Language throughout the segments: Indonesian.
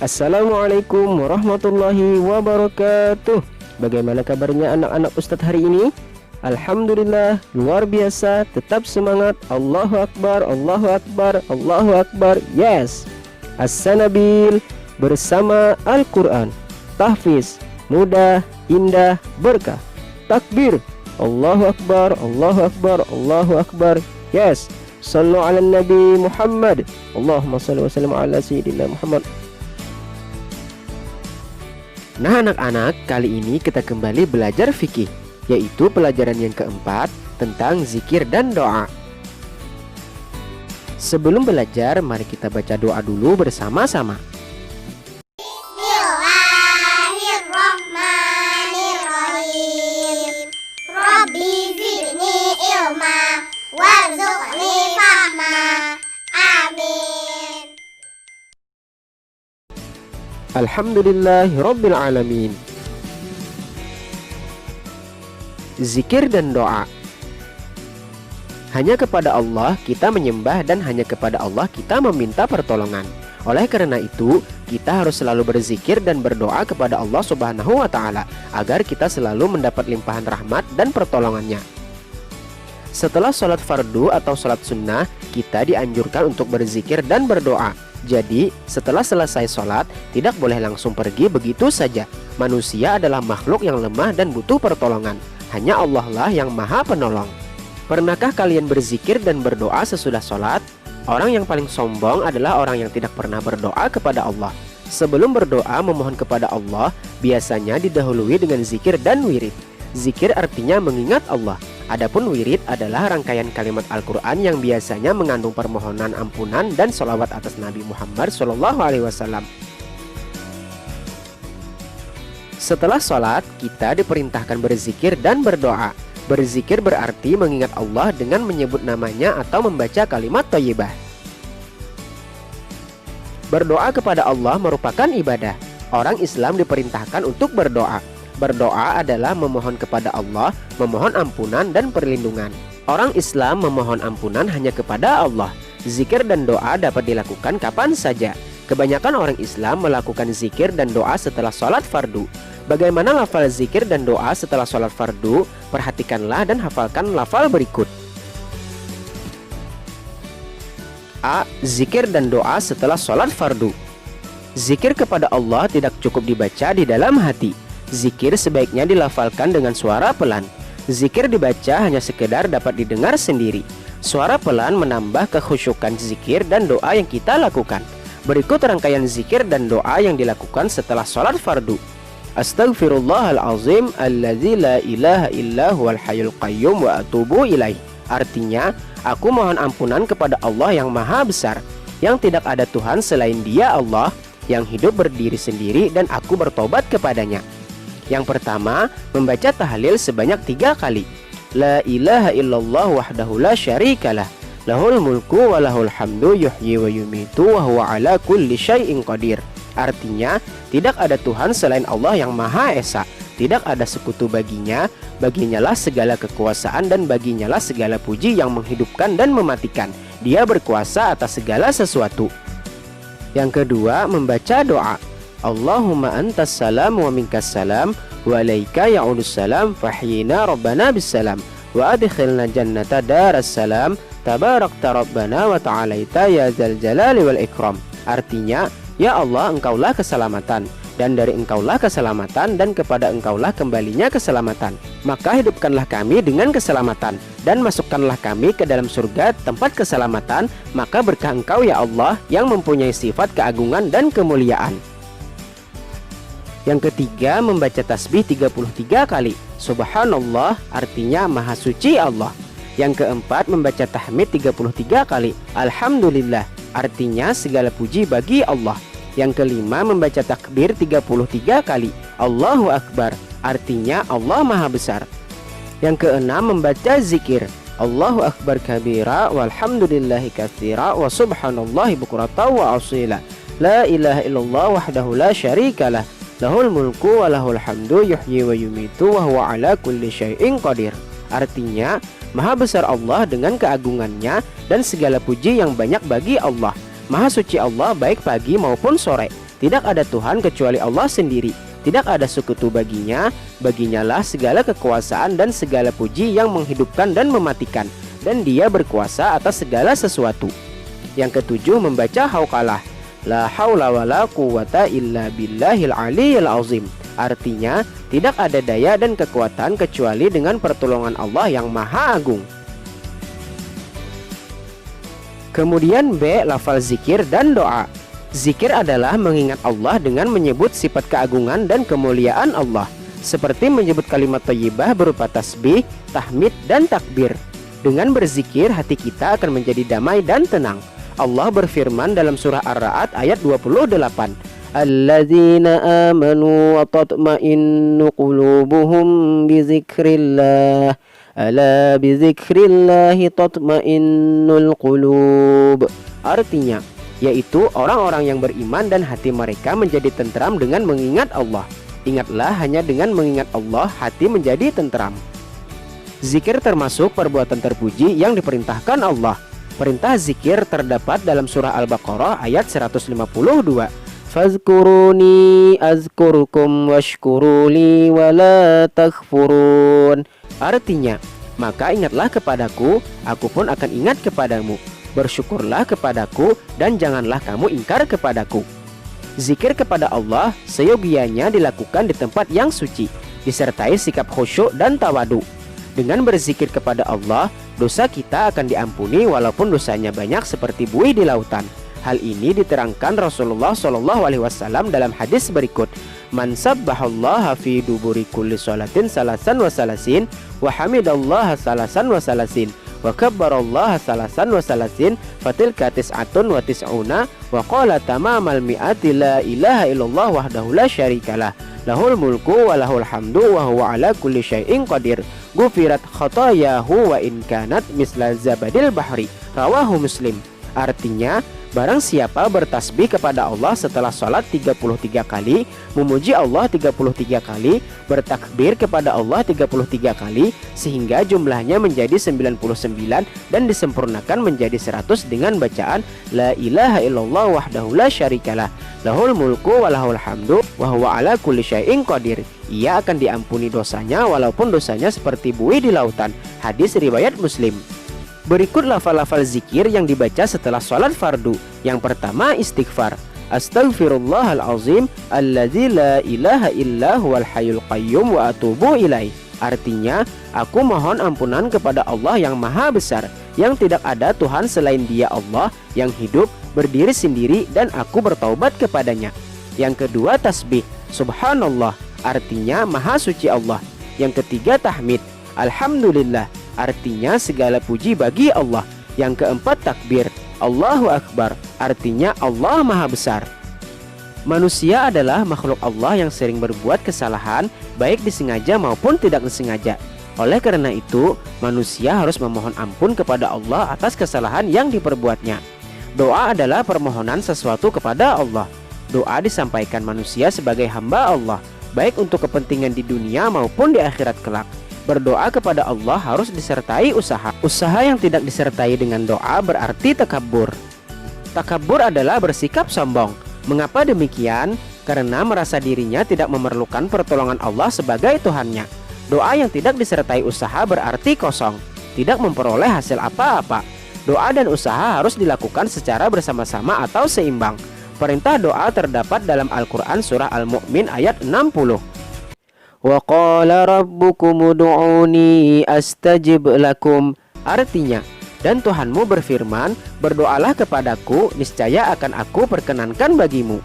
Assalamualaikum warahmatullahi wabarakatuh. Bagaimana kabarnya anak-anak Ustadz hari ini? Alhamdulillah, luar biasa, tetap semangat. Allahu Akbar, Allahu Akbar, Allahu Akbar. Yes, As-Sanabil bersama Al-Quran. Tahfiz, mudah, indah, berkah. Takbir, Allahu Akbar, Allahu Akbar, Allahu Akbar. Yes, sallu ala Nabi Muhammad. Allahumma salli wa sallim ala Sayyidina Muhammad. Nah anak-anak, kali ini kita kembali belajar fikih, yaitu pelajaran yang keempat tentang zikir dan doa. Sebelum belajar, mari kita baca doa dulu bersama-sama. Bismillahirrahmanirrahim. Rabbi zidni ilma warzuqni fahma. Amin. Alhamdulillahirabbil alamin. Zikir dan doa. Hanya kepada Allah kita menyembah dan hanya kepada Allah kita meminta pertolongan. Oleh karena itu, kita harus selalu berzikir dan berdoa kepada Allah Subhanahu wa taala agar kita selalu mendapat limpahan rahmat dan pertolongannya. Setelah sholat fardu atau sholat sunnah, kita dianjurkan untuk berzikir dan berdoa. Jadi, setelah selesai sholat, tidak boleh langsung pergi begitu saja. Manusia adalah makhluk yang lemah dan butuh pertolongan. Hanya Allah lah yang maha penolong. Pernahkah kalian berzikir dan berdoa sesudah sholat? Orang yang paling sombong adalah orang yang tidak pernah berdoa kepada Allah. Sebelum berdoa memohon kepada Allah, biasanya didahului dengan zikir dan wirid. Zikir artinya mengingat Allah. Adapun wirid adalah rangkaian kalimat Al-Quran yang biasanya mengandung permohonan ampunan dan sholawat atas Nabi Muhammad SAW. Setelah sholat, kita diperintahkan berzikir dan berdoa. Berzikir berarti mengingat Allah dengan menyebut namanya atau membaca kalimat thayyibah. Berdoa kepada Allah merupakan ibadah. Orang Islam diperintahkan untuk berdoa. Berdoa adalah memohon kepada Allah, memohon ampunan dan perlindungan. Orang Islam memohon ampunan hanya kepada Allah. Zikir dan doa dapat dilakukan kapan saja. Kebanyakan orang Islam melakukan zikir dan doa setelah sholat fardu. Bagaimana lafal zikir dan doa setelah sholat fardu? Perhatikanlah dan hafalkan lafal berikut. A. Zikir dan doa setelah sholat fardu. Zikir kepada Allah tidak cukup dibaca di dalam hati. Zikir sebaiknya dilafalkan dengan suara pelan. Zikir dibaca hanya sekedar dapat didengar sendiri. Suara pelan menambah kekhusyukan zikir dan doa yang kita lakukan. Berikut rangkaian zikir dan doa yang dilakukan setelah sholat fardu. Astaghfirullahalazim alladzi la ilaha illa huwal hayyul qayyum wa atubu ilaih. Artinya, aku mohon ampunan kepada Allah yang maha besar, yang tidak ada Tuhan selain Dia Allah, yang hidup berdiri sendiri dan aku bertobat kepadanya. Yang pertama, membaca tahlil sebanyak 3 kali. La ilaha illallah wahdahu la syarikalah, lahul mulku wa lahul hamdu yuhyi wa yumitu wa huwa ala kulli syai'in qadir. Artinya, tidak ada Tuhan selain Allah yang Maha Esa, tidak ada sekutu baginya, baginyalah segala kekuasaan dan baginyalah segala puji yang menghidupkan dan mematikan. Dia berkuasa atas segala sesuatu. Yang kedua, membaca doa. Allahumma antas salam wa minkas salam wa alaika ya'udus salam fahyina rabbana bisalam wa adkhilna jannata daras salam tabarakta rabbana wa ta'alaita ya zal jalali wal ikram. Artinya, ya Allah, engkaulah keselamatan, dan dari engkaulah keselamatan, dan kepada engkaulah kembalinya keselamatan. Maka hidupkanlah kami dengan keselamatan, dan masukkanlah kami ke dalam surga tempat keselamatan. Maka berkah engkau ya Allah yang mempunyai sifat keagungan dan kemuliaan. Yang ketiga, membaca tasbih 33 kali. Subhanallah artinya maha suci Allah. Yang keempat, membaca tahmid 33 kali. Alhamdulillah artinya segala puji bagi Allah. Yang kelima, membaca takbir 33 kali. Allahu Akbar artinya Allah maha besar. Yang keenam, membaca zikir. Allahu Akbar kabira walhamdulillahi katsira wa subhanallahi bukrata wa asila. La ilaha illallah wahdahu la syarikalah, lahul mulku wa lahul hamdu yuhyi wa yumitu wa huwa ala kulli syai'in qadir. Artinya, maha besar Allah dengan keagungannya dan segala puji yang banyak bagi Allah. Maha suci Allah baik pagi maupun sore. Tidak ada Tuhan kecuali Allah sendiri. Tidak ada sekutu baginya. Baginyalah segala kekuasaan dan segala puji yang menghidupkan dan mematikan. Dan dia berkuasa atas segala sesuatu. Yang ketujuh, membaca hauqalah. La haula wa la quwata illa billahil aliyyil azim. Artinya, tidak ada daya dan kekuatan kecuali dengan pertolongan Allah yang maha agung. Kemudian B, lafal zikir dan doa. Zikir adalah mengingat Allah dengan menyebut sifat keagungan dan kemuliaan Allah, seperti menyebut kalimat thayyibah berupa tasbih, tahmid, dan takbir. Dengan berzikir, hati kita akan menjadi damai dan tenang. Allah berfirman dalam surah Ar-Ra'd ayat 28, Alladzina amanu wa tatma'innu qulubuhum bizikrillah. Ala bizikrillahi tatma'innul qulub. Artinya, yaitu orang-orang yang beriman dan hati mereka menjadi tentram dengan mengingat Allah. Ingatlah, hanya dengan mengingat Allah hati menjadi tentram. Zikir termasuk perbuatan terpuji yang diperintahkan Allah. Perintah zikir terdapat dalam surah Al-Baqarah ayat 152. Fazkuruni azkurukum washkuruli wala takfurun. Artinya, maka ingatlah kepadaku, aku pun akan ingat kepadamu. Bersyukurlah kepadaku dan janganlah kamu ingkar kepadaku. Zikir kepada Allah seyogianya dilakukan di tempat yang suci, disertai sikap khusyuk dan tawadu. Dengan berzikir kepada Allah, dosa kita akan diampuni walaupun dosanya banyak seperti buih di lautan. Hal ini diterangkan Rasulullah SAW dalam hadis berikut. Man sabbahallaha fi duburi kulli sholatin salasan wa salasin wa hamidallaha salasan wa salasin wa kabbarallaha salasan wa salasin fatilka tis'atun wa tis'una wa qala tamamal mi'ati la ilaha illallah wahdahu la syarikalah lahul mulku wa lahul hamdu wa huwa ala kulli syai'in qadir gufirat khatayahu wa in kanat misla zabadil bahri. Rawahu Muslim. Artinya, barang siapa bertasbih kepada Allah setelah sholat 33 kali, memuji Allah 33 kali, bertakbir kepada Allah 33 kali, sehingga jumlahnya menjadi 99 dan disempurnakan menjadi 100 dengan bacaan La ilaha illallah wahdahu la syarikalah lahul mulku wa lahul hamdu wa huwa ala kulli syai'in qadir. Ia akan diampuni dosanya walaupun dosanya seperti buih di lautan. Hadis riwayat Muslim. Berikut lafal-lafal zikir yang dibaca setelah sholat fardu. Yang pertama, istighfar. Astaghfirullahalazim alladzi la ilaha illa huwal hayyul qayyum wa atubu ilaih. Artinya, aku mohon ampunan kepada Allah yang maha besar, yang tidak ada Tuhan selain Dia Allah, yang hidup, berdiri sendiri, dan aku bertaubat kepadanya. Yang kedua, tasbih. Subhanallah. Artinya, maha suci Allah. Yang ketiga, tahmid. Alhamdulillah. Artinya segala puji bagi Allah. Yang keempat, takbir. Allahu Akbar. Artinya Allah maha besar. Manusia adalah makhluk Allah yang sering berbuat kesalahan, baik disengaja maupun tidak disengaja. Oleh karena itu, manusia harus memohon ampun kepada Allah atas kesalahan yang diperbuatnya. Doa adalah permohonan sesuatu kepada Allah. Doa disampaikan manusia sebagai hamba Allah, baik untuk kepentingan di dunia maupun di akhirat kelak. Berdoa kepada Allah harus disertai usaha. Usaha yang tidak disertai dengan doa berarti takabur. Takabur adalah bersikap sombong. Mengapa demikian? Karena merasa dirinya tidak memerlukan pertolongan Allah sebagai Tuhannya. Doa yang tidak disertai usaha berarti kosong, tidak memperoleh hasil apa-apa. Doa dan usaha harus dilakukan secara bersama-sama atau seimbang. Perintah doa terdapat dalam Al-Quran surah Al-Mu'min ayat 60. Wa qala rabbukum ud'uni astajib lakum. Artinya, dan Tuhanmu berfirman, berdoalah kepadaku, niscaya akan aku perkenankan bagimu.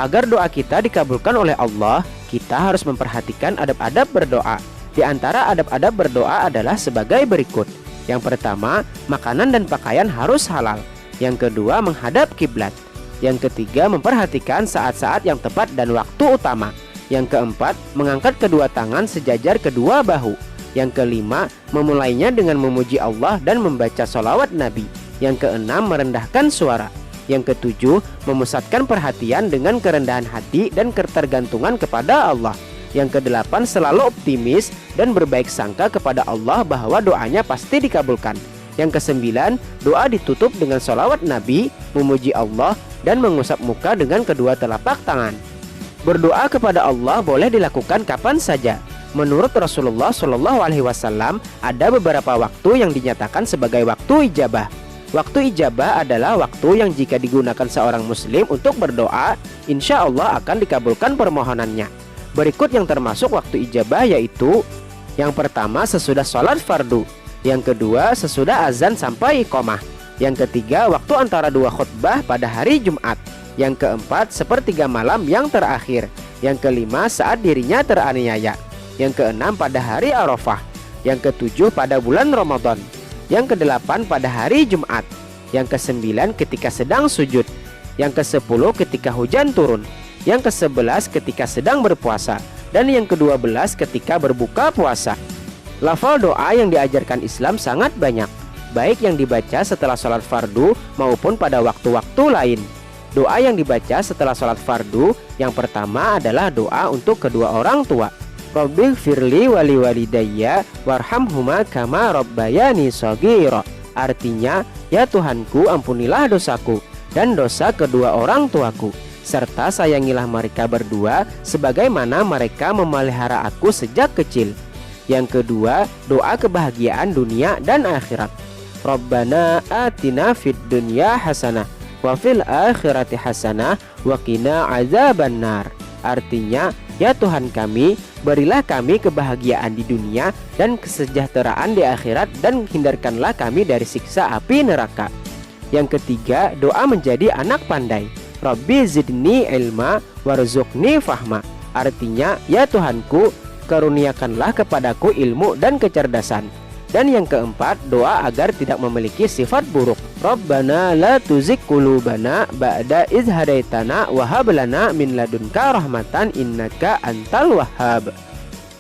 Agar doa kita dikabulkan oleh Allah, kita harus memperhatikan adab-adab berdoa. Di antara adab-adab berdoa adalah sebagai berikut. Yang pertama, makanan dan pakaian harus halal. Yang kedua, menghadap kiblat. Yang ketiga, memperhatikan saat-saat yang tepat dan waktu utama. Yang keempat, mengangkat kedua tangan sejajar kedua bahu. Yang kelima, memulainya dengan memuji Allah dan membaca sholawat Nabi. Yang keenam, merendahkan suara. Yang ketujuh, memusatkan perhatian dengan kerendahan hati dan ketergantungan kepada Allah. Yang kedelapan, selalu optimis dan berbaik sangka kepada Allah bahwa doanya pasti dikabulkan. Yang kesembilan, doa ditutup dengan sholawat Nabi, memuji Allah, dan mengusap muka dengan kedua telapak tangan. Berdoa kepada Allah boleh dilakukan kapan saja. Menurut Rasulullah SAW, ada beberapa waktu yang dinyatakan sebagai waktu ijabah. Waktu ijabah adalah waktu yang jika digunakan seorang muslim untuk berdoa, insya Allah akan dikabulkan permohonannya. Berikut yang termasuk waktu ijabah yaitu: yang pertama, sesudah sholat fardu. Yang kedua, sesudah azan sampai iqamah. Yang ketiga, waktu antara dua khutbah pada hari Jumat. Yang keempat, sepertiga malam yang terakhir. Yang kelima, saat dirinya teraniaya. Yang keenam, pada hari Arafah. Yang ketujuh, pada bulan Ramadan. Yang kedelapan, pada hari Jumat. Yang kesembilan, ketika sedang sujud. Yang kesepuluh, ketika hujan turun. Yang kesebelas, ketika sedang berpuasa. Dan yang kedua-belas, ketika berbuka puasa. Lafal doa yang diajarkan Islam sangat banyak, baik yang dibaca setelah sholat fardu maupun pada waktu-waktu lain. Doa yang dibaca setelah sholat fardu yang pertama adalah doa untuk kedua orang tua. Rabbighfirli wali walidayya warhamhuma kama rabbayani shaghira. Artinya, ya Tuhanku, ampunilah dosaku dan dosa kedua orang tuaku, serta sayangilah mereka berdua sebagaimana mereka memelihara aku sejak kecil. Yang kedua, doa kebahagiaan dunia dan akhirat. Rabbana atina fid dunya hasanah wa fil akhirati hasanah wa qina azabannar. Artinya, ya Tuhan kami, berilah kami kebahagiaan di dunia dan kesejahteraan di akhirat, dan hindarkanlah kami dari siksa api neraka. Yang ketiga, doa menjadi anak pandai. Rabbi zidni ilma warzuqni fahma. Artinya, ya Tuhanku, karuniakanlah kepadaku ilmu dan kecerdasan. Dan yang keempat, doa agar tidak memiliki sifat buruk. Rabbana la tuzigh qulubana ba'da idh hadaitana wa hab lana min ladunka rahmatan innaka antal wahhab.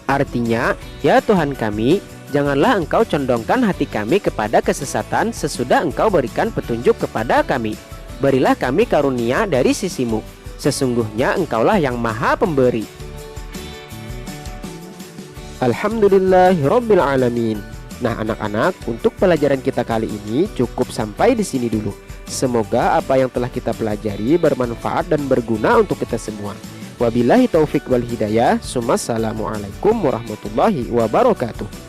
Artinya, ya Tuhan kami, janganlah Engkau condongkan hati kami kepada kesesatan sesudah Engkau berikan petunjuk kepada kami. Berilah kami karunia dari sisimu. Sesungguhnya Engkaulah yang Maha Pemberi. Alhamdulillahirabbil alamin. Nah, anak-anak, untuk pelajaran kita kali ini cukup sampai di sini dulu. Semoga apa yang telah kita pelajari bermanfaat dan berguna untuk kita semua. Wabillahi taufik wal hidayah. Assalamualaikum warahmatullahi wabarakatuh.